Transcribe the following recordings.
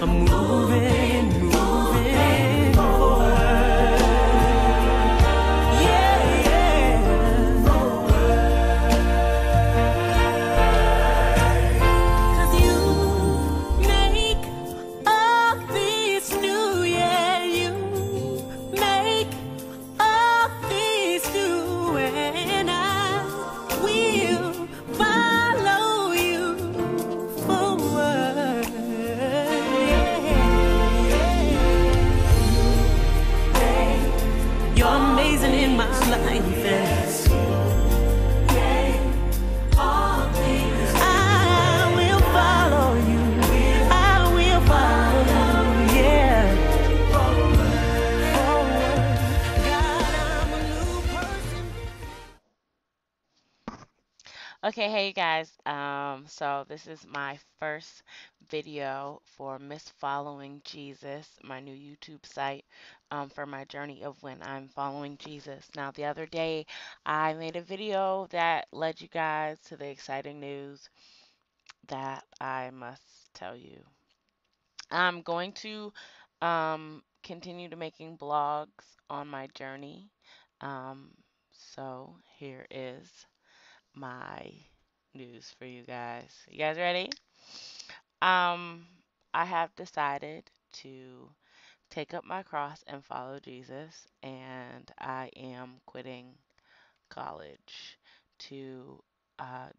I'm moving, moving forward. Yeah, yeah. Cause you make all things new, yeah, you make all things new, and I will follow you forward. You're amazing in my life, yes. I will follow you. I will follow you, yeah. Forward. God, I'm a new person. Okay, hey guys. So this is my first video for Miss Following Jesus, my new YouTube site, for my journey of when I'm following Jesus. Now, the other day, I made a video that led you guys to the exciting news that I must tell you. I'm going to continue to making blogs on my journey. Um, so here is my news for you guys. You guys ready? Um, I have decided to take up my cross and follow Jesus, and I am quitting college to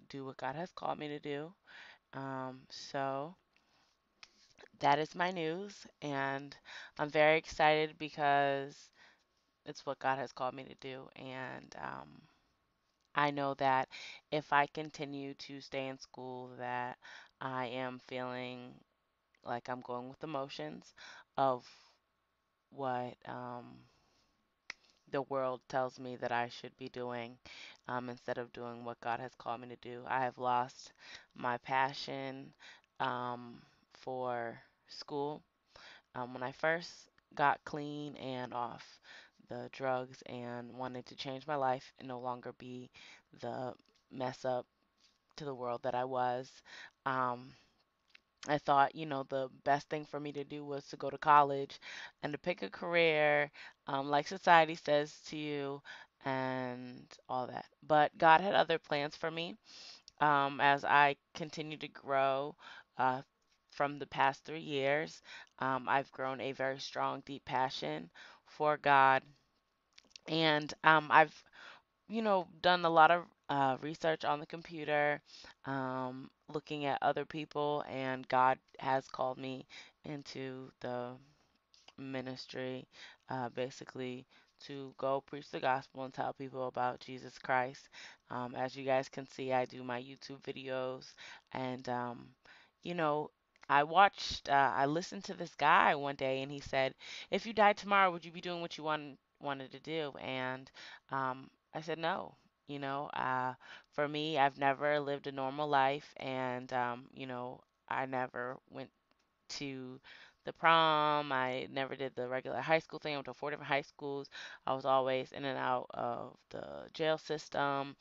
do what God has called me to do. So that is my news, and I'm very excited because it's what God has called me to do, and I know that if I continue to stay in school, that I am feeling like I'm going with the motions of what the world tells me that I should be doing instead of doing what God has called me to do. I have lost my passion for school. When I first got clean and off the drugs and wanted to change my life and no longer be the mess up to the world that I was, um, I thought, the best thing for me to do was to go to college and to pick a career, like society says to you, and all that. But God had other plans for me. As I continue to grow uh, from the past 3 years, I've grown a very strong, deep passion for God. And I've done a lot of research on the computer, looking at other people, and God has called me into the ministry, basically to go preach the gospel and tell people about Jesus Christ. As you guys can see, I do my YouTube videos, and you know, I listened to this guy one day, and he said, "If you died tomorrow, would you be doing what you wanted to do?" And I said, "No." For me, I've never lived a normal life, and I never went to the prom. I never did the regular high school thing. I went to 4 different high schools. I was always in and out of the jail system,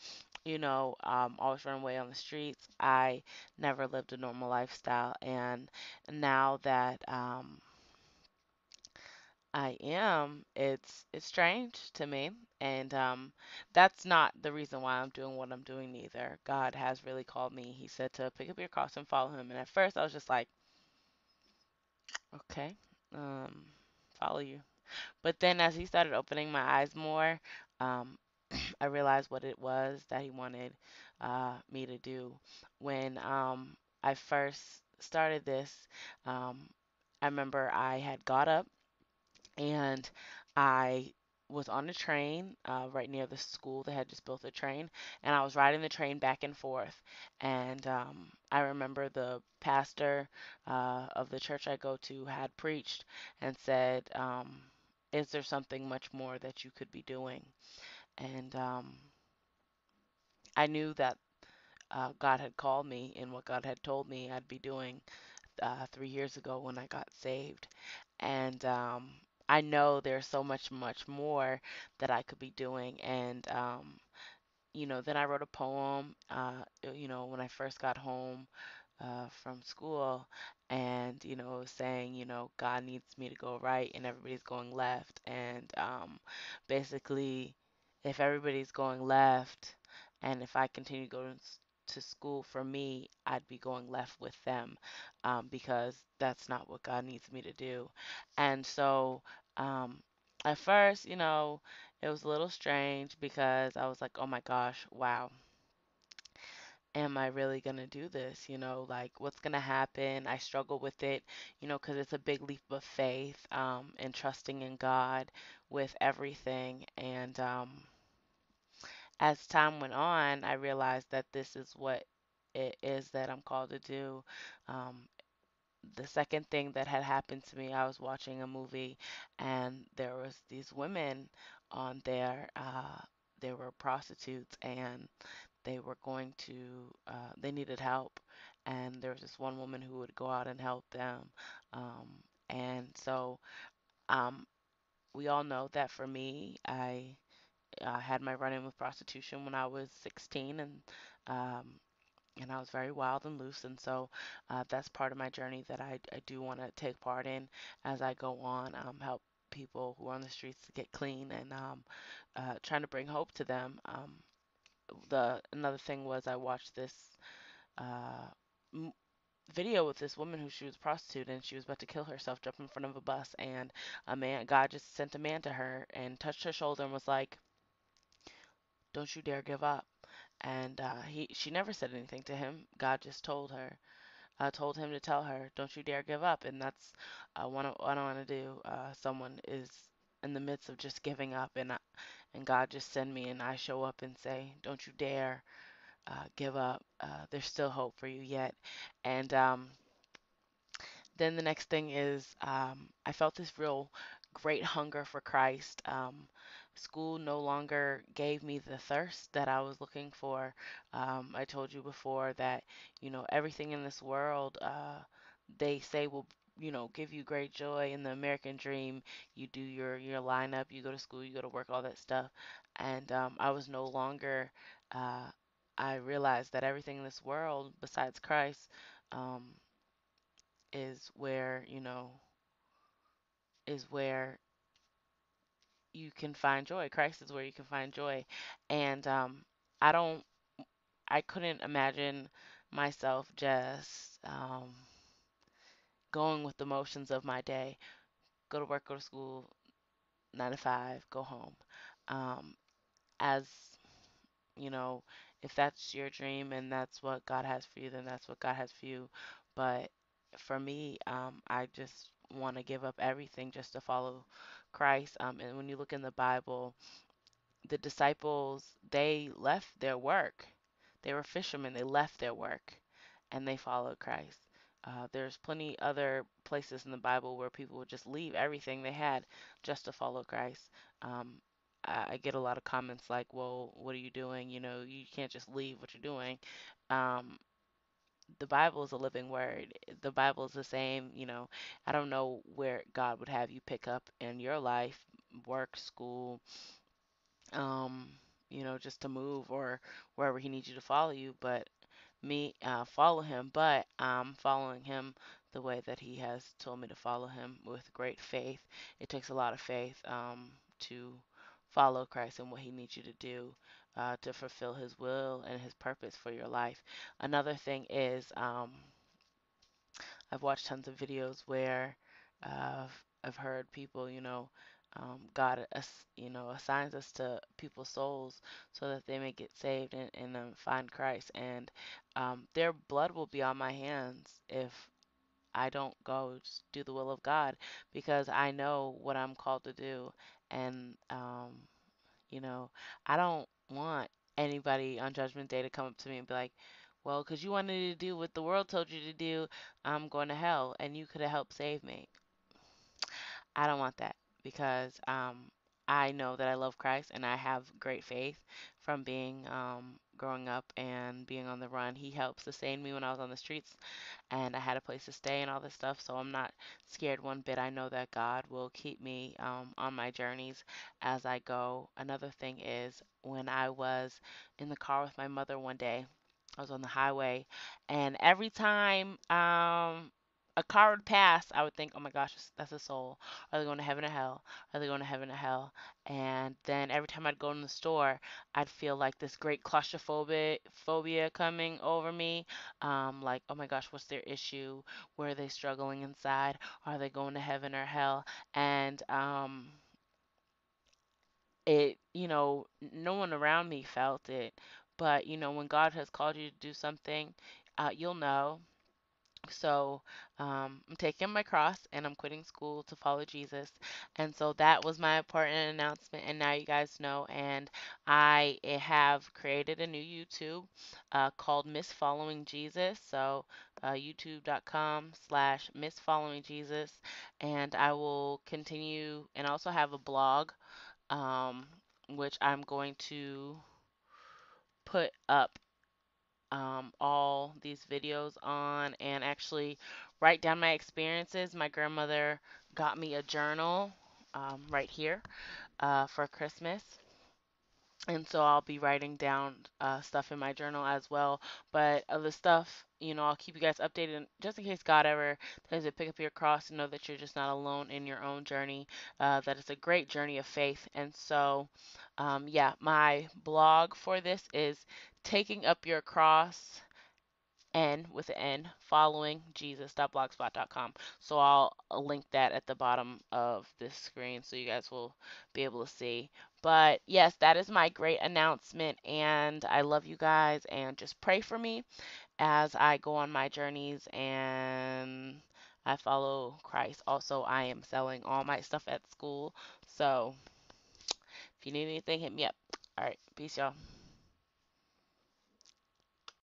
always run away on the streets. I never lived a normal lifestyle. And now that I am, it's strange to me. And that's not the reason why I'm doing what I'm doing either. God has really called me. He said to pick up your cross and follow him. And at first I was just like, okay, um, follow you. But then as he started opening my eyes more, um, I realized what it was that he wanted me to do. When I first started this, um, I remember I had got up and I was on a train right near the school. They had just built a train, and I was riding the train back and forth. And I remember the pastor of the church I go to had preached and said, "Is there something much more that you could be doing?" And I knew that God had called me, and what God had told me I'd be doing 3 years ago when I got saved. And I know there's so much, much more that I could be doing. And then I wrote a poem, when I first got home. from school, and it was saying, God needs me to go right, and everybody's going left, and basically, if everybody's going left, and if I continue going to school, for me, I'd be going left with them, because that's not what God needs me to do. And so, um, at first, it was a little strange because I was like, oh my gosh, wow, am I really going to do this? Like what's going to happen? I struggle with it, because it's a big leap of faith, and trusting in God with everything. And as time went on, I realized that this is what it is that I'm called to do. Um, the second thing that had happened to me, I was watching a movie, and there was these women on there. They were prostitutes, and they were going to they needed help, and there was this one woman who would go out and help them, um, and so um, we all know that for me, I had my run-in with prostitution when I was 16, um, and I was very wild and loose, and so that's part of my journey that I do want to take part in as I go on, help people who are on the streets to get clean, and trying to bring hope to them. The another thing was I watched this uh, m- video with this woman who she was a prostitute, and she was about to kill herself, jump in front of a bus, and God just sent a man to her and touched her shoulder and was like, "Don't you dare give up." And she never said anything to him. God just told him to tell her, "Don't you dare give up." And that's what I want to do. Someone is in the midst of just giving up, and God just send me, and I show up and say, "Don't you dare give up. There's still hope for you yet." And then the next thing is I felt this real great hunger for Christ. School no longer gave me the thirst that I was looking for. I told you before that, everything in this world, they say will, give you great joy in the American dream. You do your lineup, you go to school, you go to work, all that stuff. And I was no longer, uh, I realized that everything in this world besides Christ, um, is where, is where you can find joy. Christ is where you can find joy. And I don't, I couldn't imagine myself just going with the motions of my day. Go to work, go to school, 9 to 5, go home. Um, as you know, if that's your dream and that's what God has for you, then that's what God has for you. But for me, I just want to give up everything just to follow Christ. And when you look in the Bible, the disciples, they left their work. They were fishermen. They left their work and they followed Christ. There's plenty other places in the Bible where people would just leave everything they had just to follow Christ. Um, I get a lot of comments like, "Well, what are you doing? You can't just leave what you're doing." Um, the Bible is a living word. The Bible is the same. I don't know where God would have you pick up in your life, work, school, um, just to move or wherever he needs you to follow you. But me, follow him, but I'm following him the way that he has told me to follow him with great faith. It takes a lot of faith to follow Christ and what he needs you to do to fulfill his will and his purpose for your life. Another thing is I've watched tons of videos where I've heard people, God, assigns us to people's souls so that they may get saved and find Christ. And their blood will be on my hands if I don't go do the will of God because I know what I'm called to do. And, you know, I don't want anybody on Judgment Day to come up to me and be like, well, because you wanted to do what the world told you to do, I'm going to hell, and you could have helped save me. I don't want that because I know that I love Christ and I have great faith from being growing up and being on the run. He helped sustain me when I was on the streets and I had a place to stay and all this stuff. So I'm not scared one bit. I know that God will keep me on my journeys as I go. Another thing is when I was in the car with my mother one day. I was on the highway, and every time a car would pass, I would think, "Oh my gosh, that's a soul. Are they going to heaven or hell? Are they going to heaven or hell?" And then every time I'd go in the store, I'd feel like this great claustrophobia phobia coming over me. Like, oh my gosh, what's their issue? Where are they struggling inside? Are they going to heaven or hell? And it, no one around me felt it, but when God has called you to do something, you'll know. So I'm taking my cross and I'm quitting school to follow Jesus. And so that was my important announcement. And now you guys know. And I have created a new YouTube called MsFollowingJesus. So youtube.com/MsFollowingJesus. And I will continue and also have a blog, um, which I'm going to put up all these videos on and actually write down my experiences. My grandmother got me a journal right here for Christmas. And so I'll be writing down stuff in my journal as well. But the stuff, I'll keep you guys updated just in case God ever tells you to pick up your cross and know that you're just not alone in your own journey, that it's a great journey of faith. And so, yeah, my blog for this is Taking Up Your Cross N with an N, following Jesus.blogspot.com. So I'll link that at the bottom of this screen so you guys will be able to see. But yes, that is my great announcement, and I love you guys, and just pray for me as I go on my journeys and I follow Christ. Also, I am selling all my stuff at school, so if you need anything, hit me up. All right, peace, y'all.